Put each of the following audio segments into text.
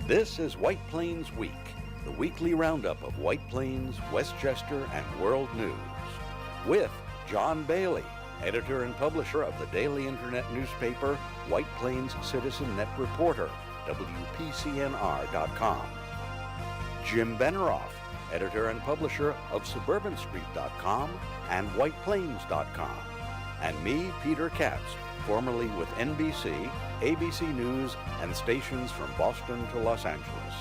This is White Plains Week, the weekly roundup of White Plains, Westchester, and world news. With John Bailey, editor and publisher of the daily internet newspaper White Plains Citizen Net Reporter, WPCNR.com. Jim Benerofe, editor and publisher of SuburbanStreet.com and WhitePlains.com. And me, Peter Katz, formerly with NBC, ABC News, and stations from Boston to Los Angeles.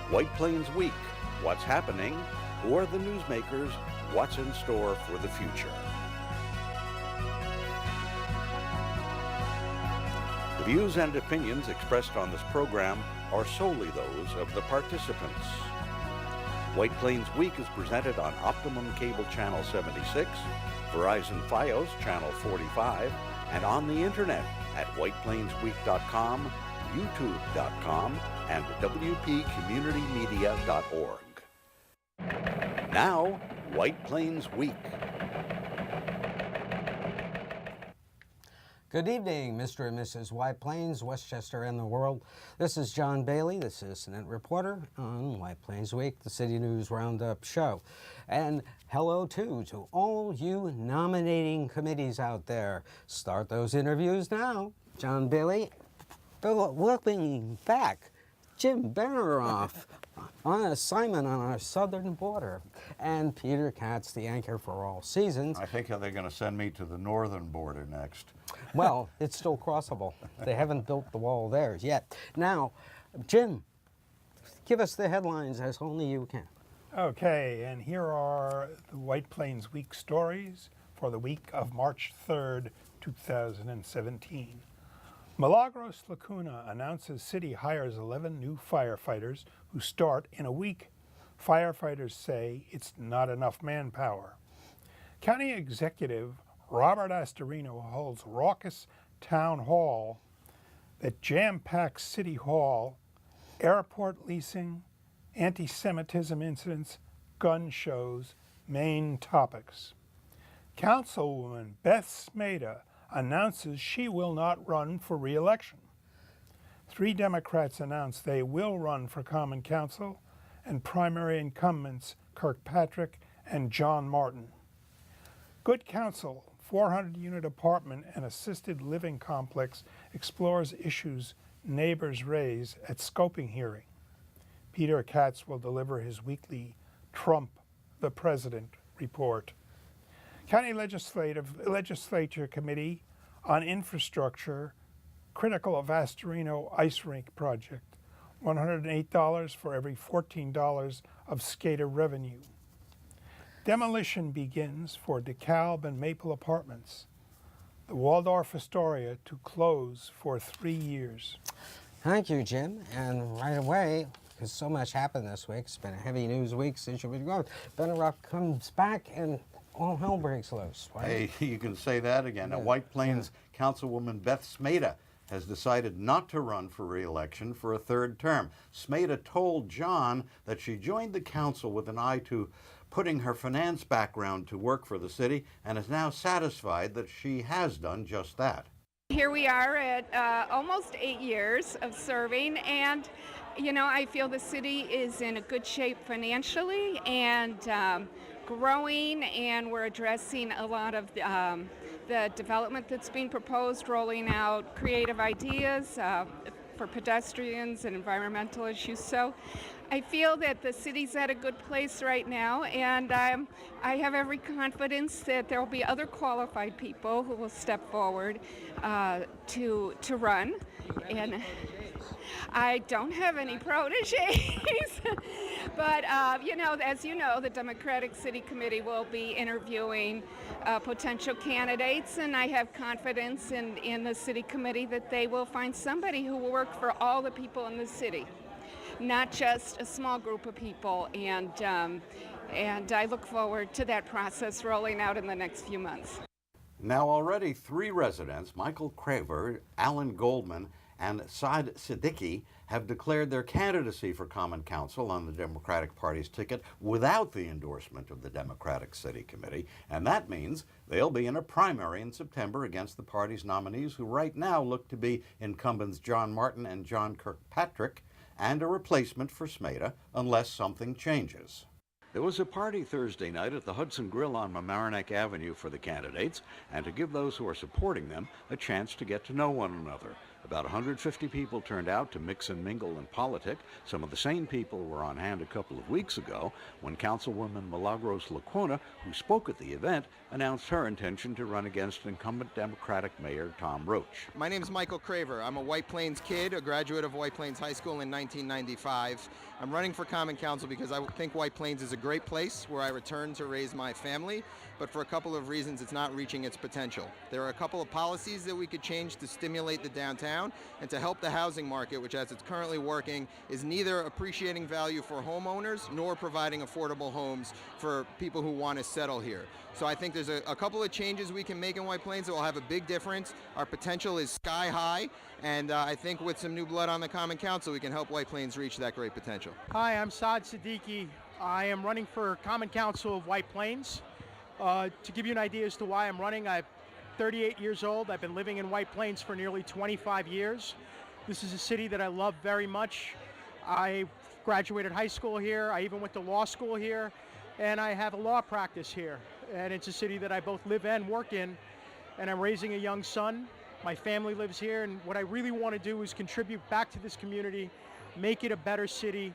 White Plains Week, what's happening, who are the newsmakers, what's in store for the future. The views and opinions expressed on this program are solely those of the participants. White Plains Week is presented on Optimum Cable Channel 76, Verizon Fios Channel 45, and on the internet at whiteplainsweek.com, youtube.com, and wpcommunitymedia.org. Now, White Plains Week. Good evening, Mr. and Mrs. White Plains, Westchester, and the world. This is John Bailey, the Citizen Reporter on White Plains Week, the City News Roundup show. And hello, too, to all you nominating committees out there. Start those interviews now. John Bailey, welcoming back Jim Benerofe on assignment on our southern border, and Peter Katz, the anchor for all seasons. I think they're going to send me to the northern border next. Well, it's still crossable. They haven't built the wall there yet. Now, Jim, give us the headlines as only you can. Okay, and here are the White Plains Week stories for the week of March 3rd, 2017. Milagros Lecuona announces city hires 11 new firefighters who start in a week. Firefighters say it's not enough manpower. County Executive Robert Astorino holds raucous town hall that jam-packs City Hall, airport leasing, anti-Semitism incidents, gun shows, main topics. Councilwoman Beth Smayda announces she will not run for re-election. 3 Democrats announced they will run for Common Council, and primary incumbents Kirkpatrick and John Martin. Good Counsel, 400-unit apartment and assisted living complex, explores issues neighbors raise at scoping hearing. Peter Katz will deliver his weekly Trump the President report. County Legislature Committee on Infrastructure critical of Astorino ice rink project. $108 for every $14 of skater revenue. Demolition begins for DeKalb and Maple Apartments. The Waldorf Astoria to close for 3 years. Thank you, Jim. And right away, because so much happened this week, it's been a heavy news week since you've been gone, Benerofe comes back and all hell breaks loose. Hey, you can say that again. Now, White Plains Councilwoman Beth Smayda has decided not to run for re-election for a 3rd term. Smayda told John that she joined the council with an eye to putting her finance background to work for the city and is now satisfied that she has done just that. Here we are at almost 8 years of serving, and you know, I feel the city is in a good shape financially and growing, and we're addressing a lot of the development that's being proposed, rolling out creative ideas for pedestrians and environmental issues. So I feel that the city's at a good place right now, and I have every confidence that there will be other qualified people who will step forward to run. And I don't have any proteges, but you know, as you know, the Democratic City Committee will be interviewing potential candidates, and I have confidence in the City Committee that they will find somebody who will work for all the people in the city, not just a small group of people, and I look forward to that process rolling out in the next few months. Now already 3 residents, Michael Craver, Alan Goldman, and Saad Siddiqui, have declared their candidacy for Common Council on the Democratic Party's ticket without the endorsement of the Democratic City Committee, and that means they'll be in a primary in September against the party's nominees, who right now look to be incumbents John Martin and John Kirkpatrick, and a replacement for Smayda unless something changes. There was a party Thursday night at the Hudson Grill on Mamaroneck Avenue for the candidates and to give those who are supporting them a chance to get to know one another. About 150 people turned out to mix and mingle and politic. Some of the same people were on hand a couple of weeks ago when Councilwoman Milagros Lecuona, who spoke at the event, announced her intention to run against incumbent Democratic Mayor Tom Roach. My name is Michael Craver. I'm a White Plains kid, a graduate of White Plains High School in 1995. I'm running for Common Council because I think White Plains is a great place where I return to raise my family, but for a couple of reasons it's not reaching its potential. There are a couple of policies that we could change to stimulate the downtown and to help the housing market, which as it's currently working is neither appreciating value for homeowners nor providing affordable homes for people who want to settle here. So I think there's a couple of changes we can make in White Plains that will have a big difference. Our potential is sky high, and I think with some new blood on the Common Council, we can help White Plains reach that great potential. Hi, I'm Saad Siddiqui. I am running for Common Council of White Plains. To give you an idea as to why I'm running, I'm 38 years old. I've been living in White Plains for nearly 25 years. This is a city that I love very much. I graduated high school here. I even went to law school here, and I have a law practice here. And it's a city that I both live and work in, and I'm raising a young son. My family lives here, and what I really want to do is contribute back to this community, make it a better city,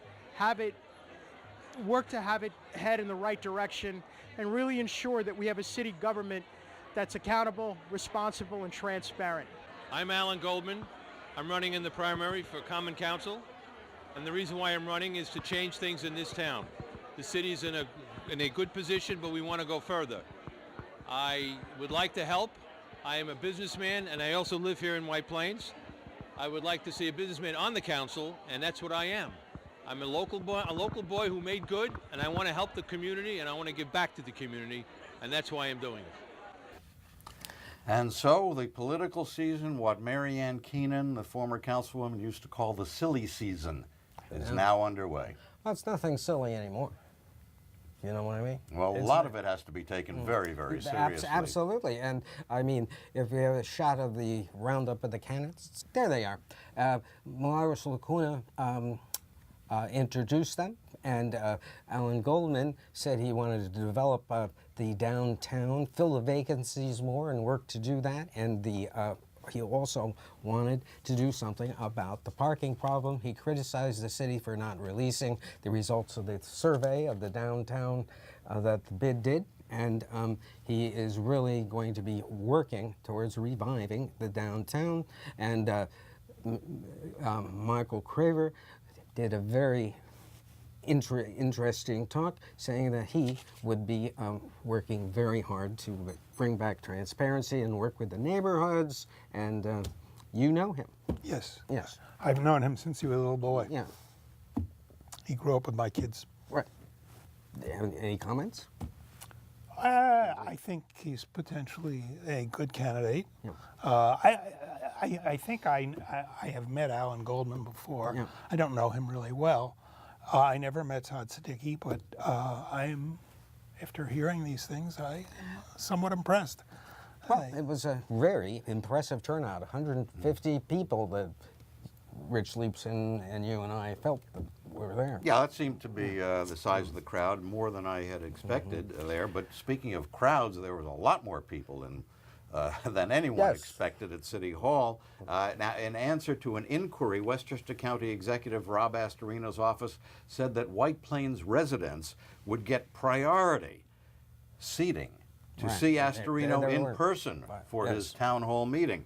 work to have it head in the right direction, and really ensure that we have a city government that's accountable, responsible, and transparent. I'm Alan Goldman. I'm running in the primary for Common Council, and the reason why I'm running is to change things in this town. The city's in a good position, but we want to go further. I would like to help. I am a businessman, and I also live here in White Plains. I would like to see a businessman on the council, and that's what I am. I'm a local boy who made good, and I want to help the community, and I want to give back to the community, and that's why I'm doing it. And so the political season, what Mary Ann Keenan, the former councilwoman, used to call the silly season, is now underway. Well, it's nothing silly anymore. You know what I mean? Well, a lot of it has to be taken very, very seriously. Absolutely. And I mean, if you have a shot of the roundup of the candidates, there they are. Milagros Lecuona introduced them, and Alan Goldman said he wanted to develop the downtown, fill the vacancies more, and work to do that. And he also wanted to do something about the parking problem. He criticized the city for not releasing the results of the survey of the downtown that the bid did. And he is really going to be working towards reviving the downtown. And Michael Craver did a very interesting talk, saying that he would be working very hard to bring back transparency and work with the neighborhoods. And you know him. Yes. Yes. I've known him since he was a little boy. Yeah. He grew up with my kids. Right. Any comments? I think he's potentially a good candidate. Yeah. I think I have met Alan Goldman before. Yeah. I don't know him really well. I never met Saad Siddiqui, but after hearing these things, I am somewhat impressed. Well, it was a very impressive turnout. 150 people that Rich Leapson and you and I felt that were there. Yeah, that seemed to be the size of the crowd, more than I had expected there. But speaking of crowds, there was a lot more people than anyone expected at City Hall. Now, in answer to an inquiry, Westchester County Executive Rob Astorino's office said that White Plains residents would get priority seating to see Astorino in person for his town hall meeting.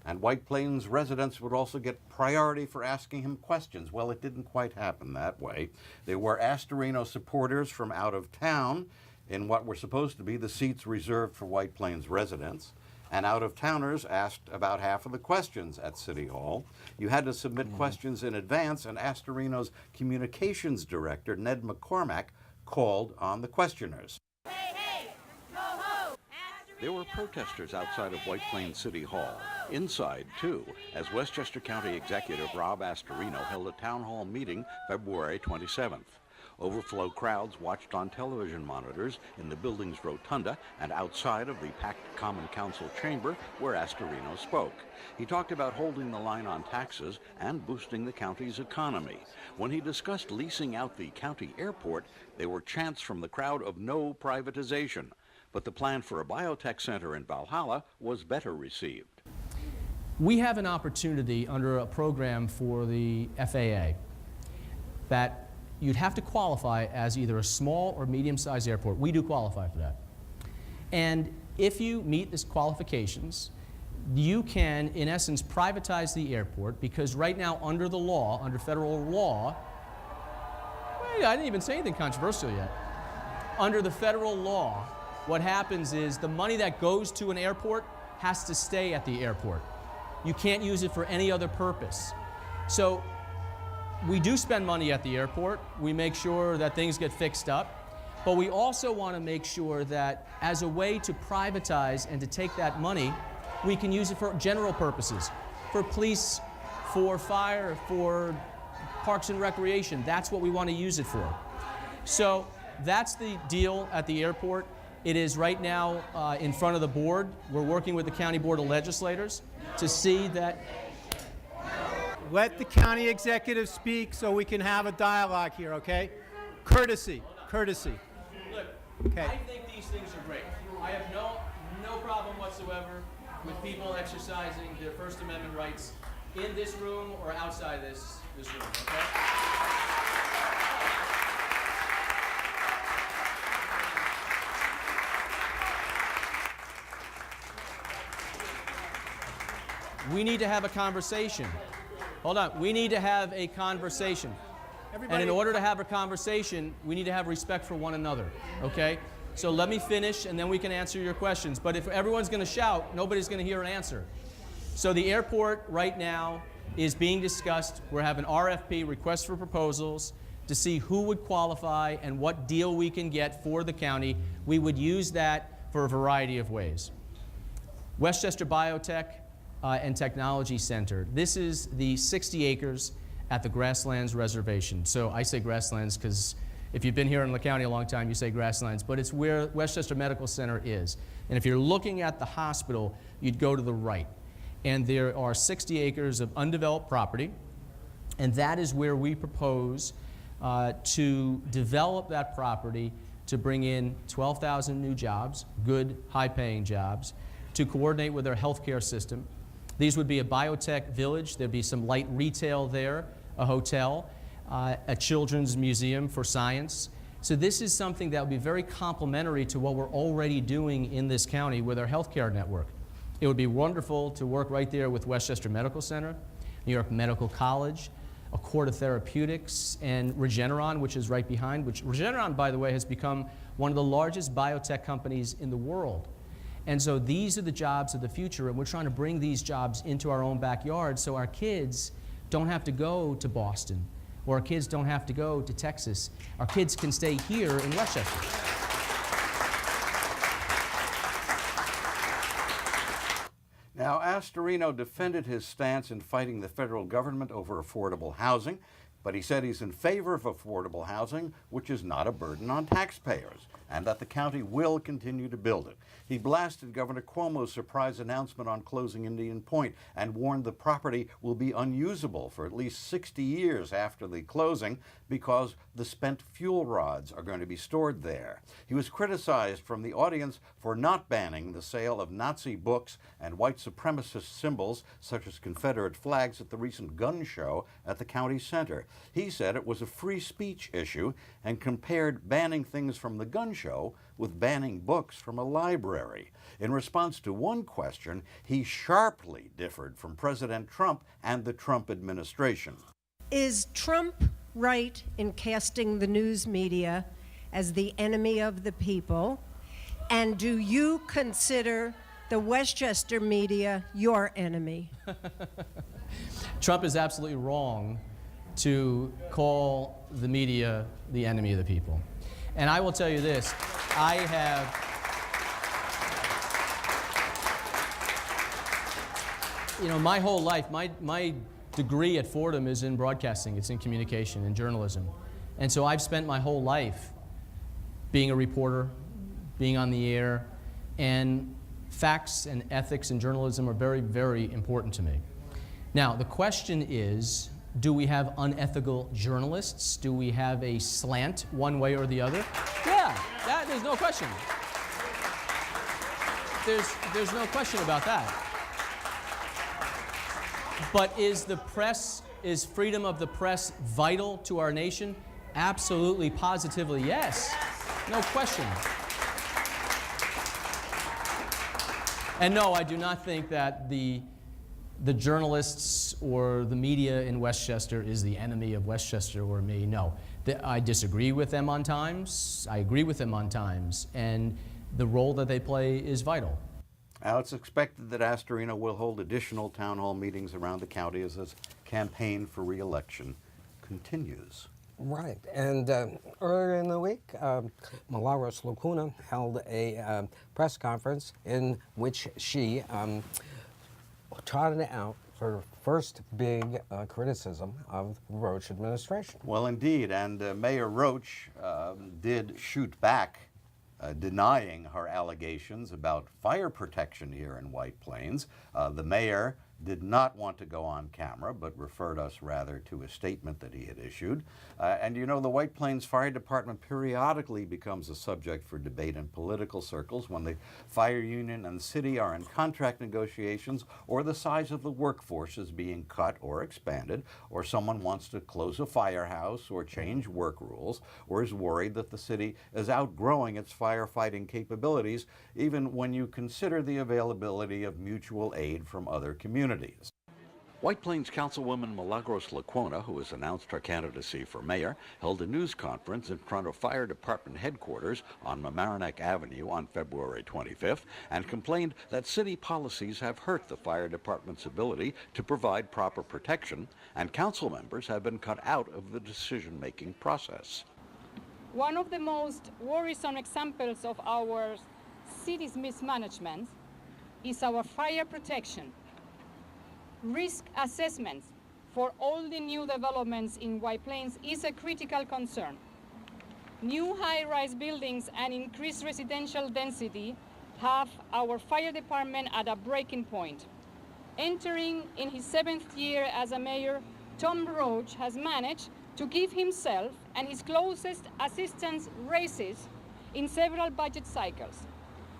And White Plains residents would also get priority for asking him questions. Well, it didn't quite happen that way. There were Astorino supporters from out of town in what were supposed to be the seats reserved for White Plains residents. And out-of-towners asked about half of the questions at City Hall. You had to submit questions in advance, and Astorino's communications director, Ned McCormack, called on the questioners. Hey, hey, go ho! There were protesters outside of White Plains City Hall. Inside, too, as Westchester County Executive Rob Astorino held a town hall meeting February 27th. Overflow crowds watched on television monitors in the building's rotunda and outside of the packed Common Council chamber where Astorino spoke. He talked about holding the line on taxes and boosting the county's economy. When he discussed leasing out the county airport, there were chants from the crowd of no privatization. But the plan for a biotech center in Valhalla was better received. We have an opportunity under a program for the FAA that you'd have to qualify as either a small or medium-sized airport. We do qualify for that. And if you meet these qualifications, you can, in essence, privatize the airport, because right now, under the law, under federal law, well, I didn't even say anything controversial yet. Under the federal law, what happens is the money that goes to an airport has to stay at the airport. You can't use it for any other purpose. So we do spend money at the airport. We make sure that things get fixed up. But we also want to make sure that as a way to privatize and to take that money, we can use it for general purposes, for police, for fire, for parks and recreation. That's what we want to use it for. So that's the deal at the airport. It is right now in front of the board. We're working with the County Board of Legislators to see that. Let the county executive speak so we can have a dialogue here, okay? Courtesy, courtesy. Look, okay. I think these things are great. I have no problem whatsoever with people exercising their First Amendment rights in this room or outside this room, okay? We need to have a conversation. Hold on. We need to have a conversation. And in order to have a conversation, we need to have respect for one another, okay? So let me finish, and then we can answer your questions. But if everyone's going to shout, nobody's going to hear an answer. So the airport right now is being discussed. We're having RFP, requests for proposals, to see who would qualify and what deal we can get for the county. We would use that for a variety of ways. Westchester Biotech and Technology Center. This is the 60 acres at the Grasslands Reservation. So I say grasslands because if you've been here in the county a long time, you say grasslands, but it's where Westchester Medical Center is. And if you're looking at the hospital, you'd go to the right. And there are 60 acres of undeveloped property, and that is where we propose to develop that property to bring in 12,000 new jobs, good, high-paying jobs, to coordinate with our healthcare system. These would be a biotech village. There'd be some light retail there, a hotel, a children's museum for science. So this is something that would be very complementary to what we're already doing in this county with our healthcare network. It would be wonderful to work right there with Westchester Medical Center, New York Medical College, Accorda Therapeutics, and Regeneron, which is right behind, which Regeneron, by the way, has become one of the largest biotech companies in the world. And so these are the jobs of the future, and we're trying to bring these jobs into our own backyard so our kids don't have to go to Boston, or our kids don't have to go to Texas. Our kids can stay here in Westchester. Now, Astorino defended his stance in fighting the federal government over affordable housing, but he said he's in favor of affordable housing, which is not a burden on taxpayers, and that the county will continue to build it. He blasted Governor Cuomo's surprise announcement on closing Indian Point and warned the property will be unusable for at least 60 years after the closing because the spent fuel rods are going to be stored there. He was criticized from the audience for not banning the sale of Nazi books and white supremacist symbols such as Confederate flags at the recent gun show at the county center. He said it was a free speech issue and compared banning things from the gun show with banning books from a library. In response to one question, he sharply differed from President Trump and the Trump administration. Is Trump right in casting the news media as the enemy of the people? And do you consider the Westchester media your enemy? Trump is absolutely wrong to call the media the enemy of the people. And I will tell you this, I have, my whole life, my degree at Fordham is in broadcasting, it's in communication and journalism. And so I've spent my whole life being a reporter, being on the air, and facts and ethics and journalism are very, very important to me. Now, the question is, do we have unethical journalists? Do we have a slant one way or the other? Yeah, there's no question. There's no question about that. But is freedom of the press vital to our nation? Absolutely, positively, yes. No question. And no, I do not think that the journalists or the media in Westchester is the enemy of Westchester or me. No, I disagree with them on times. I agree with them on times. And the role that they play is vital. Now, it's expected that Astorino will hold additional town hall meetings around the county as his campaign for re-election continues. Right, and earlier in the week, Milagros Lecuona held a press conference in which she trotted out her first big criticism of the Roach administration. Well, indeed, and Mayor Roach did shoot back, denying her allegations about fire protection here in White Plains. The mayor did not want to go on camera, but referred us rather to a statement that he had issued. And you know, the White Plains Fire Department periodically becomes a subject for debate in political circles when the fire union and the city are in contract negotiations, or the size of the workforce is being cut or expanded, or someone wants to close a firehouse or change work rules, or is worried that the city is outgrowing its firefighting capabilities, even when you consider the availability of mutual aid from other communities. White Plains Councilwoman Milagros Lecuona, who has announced her candidacy for mayor, held a news conference in front of Fire Department headquarters on Mamaroneck Avenue on February 25th and complained that city policies have hurt the fire department's ability to provide proper protection, and council members have been cut out of the decision-making process. One of the most worrisome examples of our city's mismanagement is our fire protection. Risk assessments for all the new developments in White Plains is a critical concern. New high-rise buildings and increased residential density have our fire department at a breaking point. Entering in his 7th year as a mayor, Tom Roach has managed to give himself and his closest assistants raises in several budget cycles,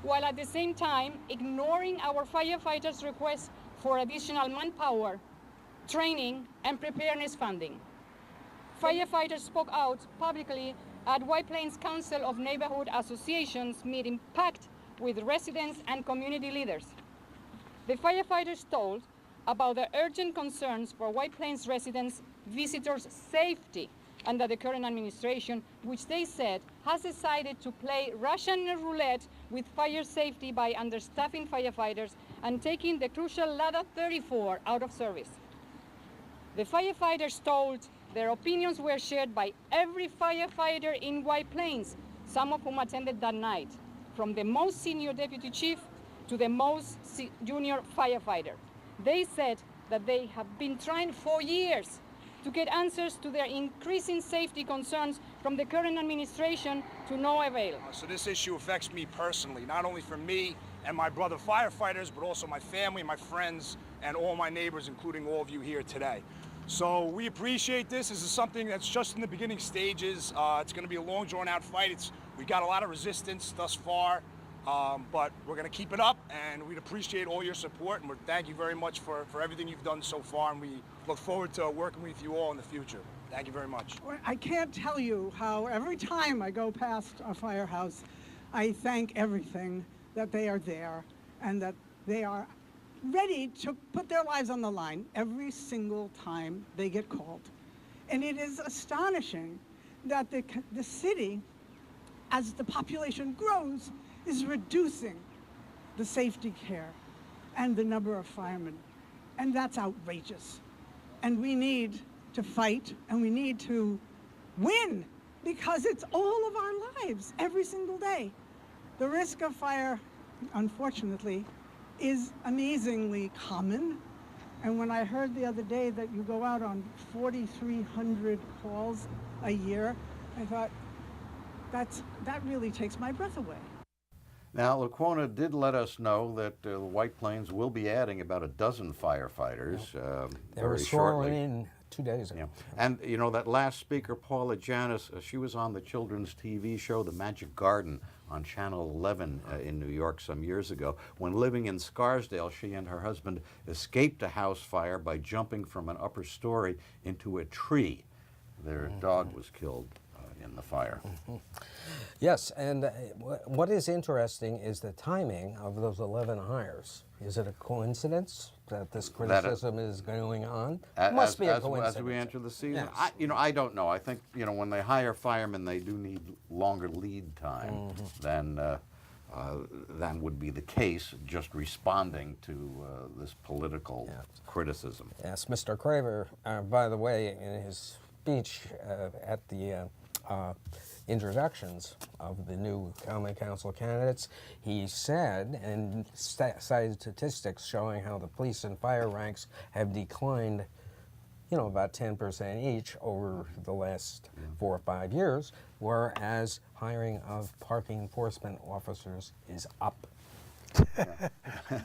while at the same time ignoring our firefighters' requests for additional manpower, training, and preparedness funding. Firefighters spoke out publicly at White Plains Council of Neighborhood Associations meeting packed with residents and community leaders. The firefighters told about the urgent concerns for White Plains residents, visitors' safety under the current administration, which they said has decided to play Russian roulette with fire safety by understaffing firefighters and taking the crucial Ladder 34 out of service. The firefighters told their opinions were shared by every firefighter in White Plains, some of whom attended that night, from the most senior deputy chief to the most junior firefighter. They said that they have been trying for years to get answers to their increasing safety concerns from the current administration to no avail. So this issue affects me personally, not only for me and my brother firefighters, but also my family, my friends, and all my neighbors, including all of you here today. So we appreciate this. This is something that's just in the beginning stages. It's going to be a long, drawn-out fight. We got a lot of resistance thus far, but we're going to keep it up, and we'd appreciate all your support, and thank you very much for everything you've done so far, and we look forward to working with you all in the future. Thank you very much. I can't tell you how every time I go past a firehouse, I thank everything that they are there and that they are ready to put their lives on the line every single time they get called. And it is astonishing that the city, as the population grows, is reducing the safety care and the number of firemen. And that's outrageous. And we need to fight, and we need to win, because it's all of our lives every single day. The risk of fire, unfortunately, is amazingly common, And when I heard the other day that you go out on 4,300 calls a year, I thought, that really takes my breath away. Now, Lecuona did let us know that the White Plains will be adding about a dozen firefighters They were very sworn shortly. in 2 days ago. And, you know, that last speaker, Paula Janis, she was on the children's TV show The Magic Garden on Channel 11 in New York some years ago. When living in Scarsdale, she and her husband escaped a house fire by jumping from an upper story into a tree. Their dog was killed in the fire. Yes, and what is interesting is the timing of those 11 hires. Is it a coincidence that this criticism is going on? It must be a coincidence. As we enter the season, Yes. I don't know. I think when they hire firemen, they do need longer lead time than would be the case just responding to this political criticism. Yes, Mr. Craver, by the way, in his speech at the introductions of the new Common Council candidates, he said, and cited statistics showing how the police and fire ranks have declined, about 10% each over the last 4 or 5 years, whereas hiring of parking enforcement officers is up.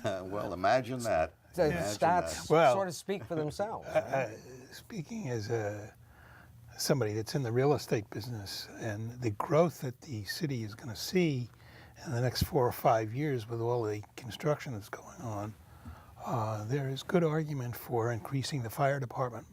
Well, imagine that. The Imagine stats that. sort of speak for themselves. Speaking as somebody that's in the real estate business, and the growth that the city is going to see in the next 4 or 5 years with all the construction that's going on, there is good argument for increasing the fire department.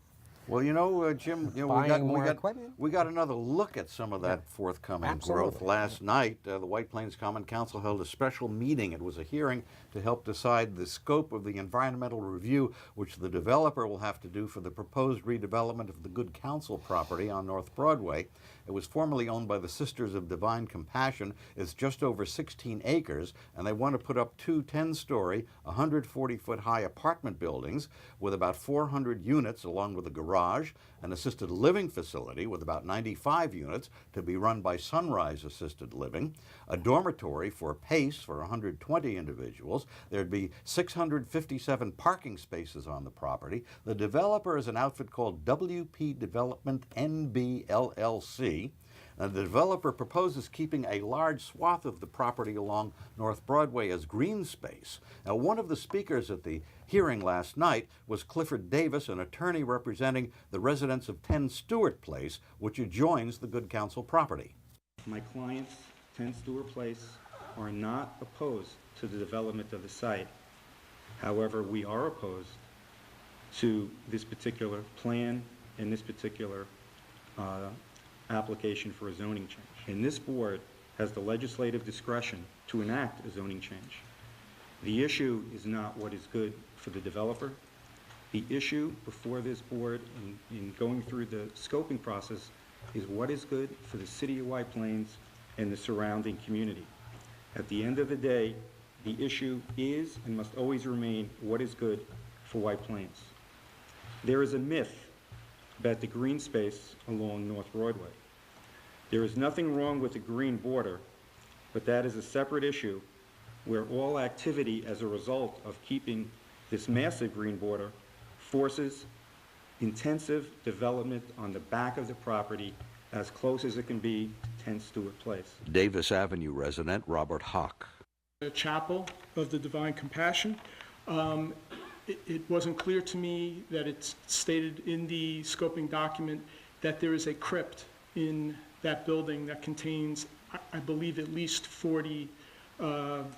Well, Jim, we got another look at some of that forthcoming growth last night. The White Plains Common Council held a special meeting. It was a hearing to help decide the scope of the environmental review, which the developer will have to do for the proposed redevelopment of the Good Counsel property on North Broadway. It was formerly owned by the Sisters of Divine Compassion. It's just over 16 acres, and they want to put up 2 10-story, 140-foot-high apartment buildings with about 400 units, along with a garage, an assisted living facility with about 95 units to be run by Sunrise Assisted Living, a dormitory for PACE for 120 individuals. There'd be 657 parking spaces on the property. The developer is an outfit called WP Development NB LLC. The developer proposes keeping a large swath of the property along North Broadway as green space. Now, one of the speakers at the hearing last night was Clifford Davis, an attorney representing the residents of 10 Stewart Place, which adjoins the Good Counsel property. My clients, 10 Stewart Place, are not opposed to the development of the site. However, we are opposed to this particular plan and this particular application for a zoning change. And this board has the legislative discretion to enact a zoning change. The issue is not what is good for the developer. The issue before this board in going through the scoping process is what is good for the city of White Plains and the surrounding community. At the end of the day, the issue is and must always remain what is good for White Plains. There is a myth about the green space along North Broadway. There is nothing wrong with the green border, but that is a separate issue where all activity as a result of keeping this massive green border forces intensive development on the back of the property as close as it can be to 10 Stewart Place. Davis Avenue resident Robert Hock. The chapel of the Divine Compassion. It wasn't clear to me that it's stated in the scoping document that there is a crypt in that building that contains, I believe, at least 40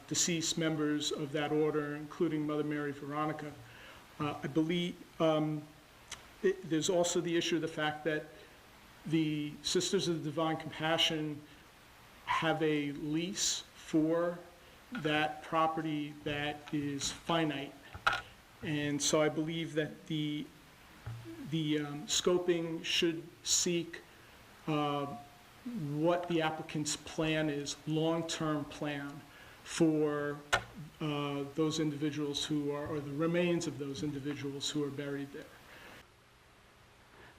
deceased members of that order, including Mother Mary Veronica. I believe there's also the issue of the fact that the Sisters of the Divine Compassion have a lease for that property that is finite. And so I believe that the scoping should seek what the applicant's plan is, long-term plan for those individuals who are, or the remains of those individuals who are buried there.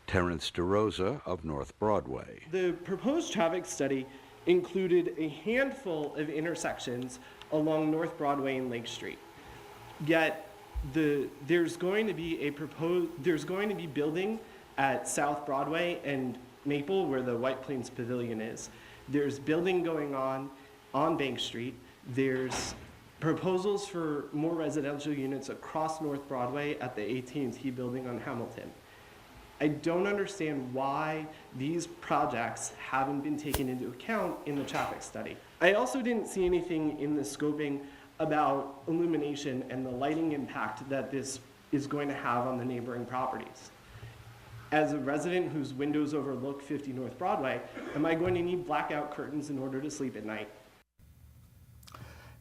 Terrence DeRosa of North Broadway. The proposed traffic study included a handful of intersections along North Broadway and Lake Street. Yet, there's going to be building at South Broadway and Maple where the White Plains Pavilion is. There's building going on Bank Street. There's proposals for more residential units across North Broadway at the AT&T building on Hamilton. I don't understand why these projects haven't been taken into account in the traffic study. I also didn't see anything in the scoping about illumination and the lighting impact that this is going to have on the neighboring properties. As a resident whose windows overlook 50 North Broadway, am I going to need blackout curtains in order to sleep at night?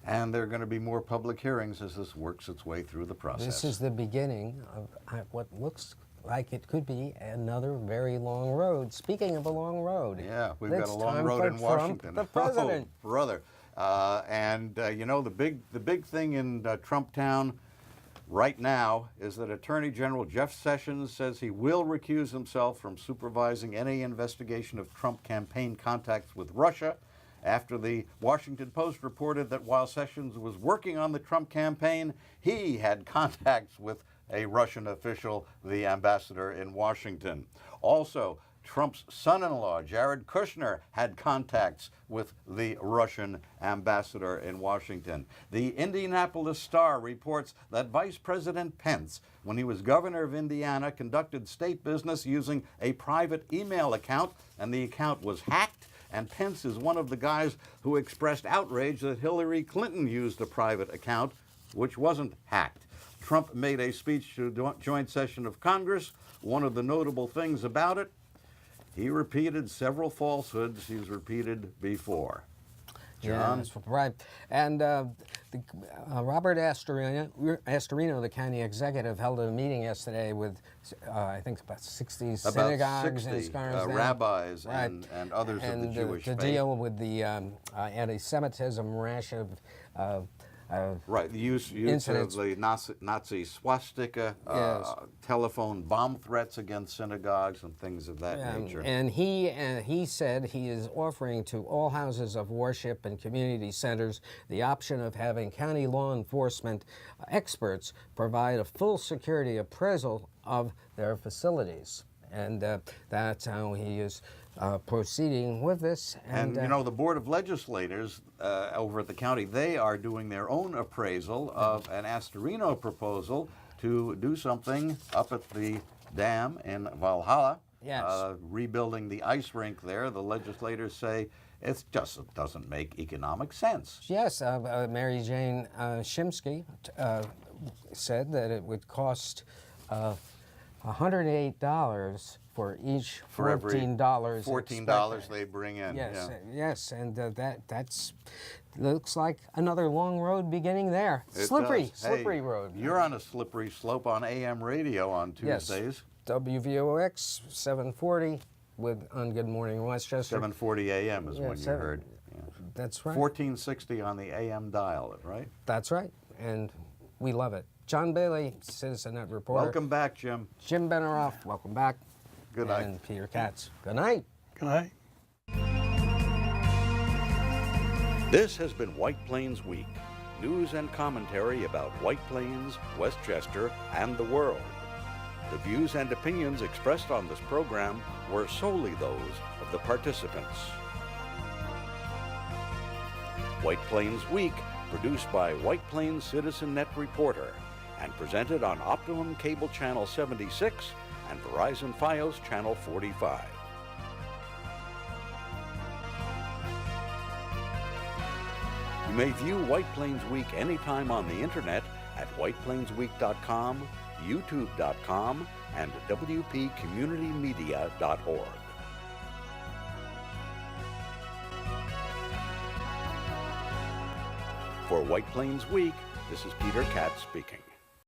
And there are going to be more public hearings as this works its way through the process. This is the beginning of what looks like it could be another very long road. Speaking of a long road. Yeah, we've got a long road in Washington. The president. Oh, brother. You know, the big thing in Trump Town right now is that Attorney General Jeff Sessions says he will recuse himself from supervising any investigation of Trump campaign contacts with Russia after the Washington Post reported that while Sessions was working on the Trump campaign, he had contacts with a Russian official, the ambassador in Washington. Also, Trump's son-in-law, Jared Kushner, had contacts with the Russian ambassador in Washington. The Indianapolis Star reports that Vice President Pence, when he was governor of Indiana, conducted state business using a private email account, and the account was hacked. And Pence is one of the guys who expressed outrage that Hillary Clinton used a private account, which wasn't hacked. Trump made a speech to a joint session of Congress. One of the notable things about it, he repeated several falsehoods he's repeated before. John? Yes, right. And Robert Astorino, the county executive, held a meeting yesterday with, I think, about 60 synagogues and rabbis and others of the Jewish faith. To deal with the anti-Semitism rash of right, the use of the Nazi swastika, yes. Telephone bomb threats against synagogues and things of that nature. And he said he is offering to all houses of worship and community centers the option of having county law enforcement experts provide a full security appraisal of their facilities. And that's how he is proceeding with this. And you know, the Board of Legislators over at the county, they are doing their own appraisal of an Astorino proposal to do something up at the dam in Valhalla, rebuilding the ice rink there. The legislators say it just doesn't make economic sense. Yes, Mary Jane Shimsky said that it would cost $108 for each $14. $14 they bring in. Yes, yes, and that's looks like another long road beginning there. Slippery road. You're on a slippery slope on AM radio on Tuesdays. Yes, WVOX 740 on Good Morning Westchester. 740 AM is when you heard. Yeah. That's right. 1460 on the AM dial, right? That's right, and we love it. John Bailey, CitizenNet reporter. Welcome back, Jim. Jim Benerofe, welcome back. Good night. And Peter Katz. Good night. Good night. This has been White Plains Week. News and commentary about White Plains, Westchester, and the world. The views and opinions expressed on this program were solely those of the participants. White Plains Week, produced by White Plains CitizenNet reporter, and presented on Optimum Cable Channel 76 and Verizon Fios Channel 45. You may view White Plains Week anytime on the internet at whiteplainsweek.com, youtube.com, and wpcommunitymedia.org. For White Plains Week, this is Peter Katz speaking.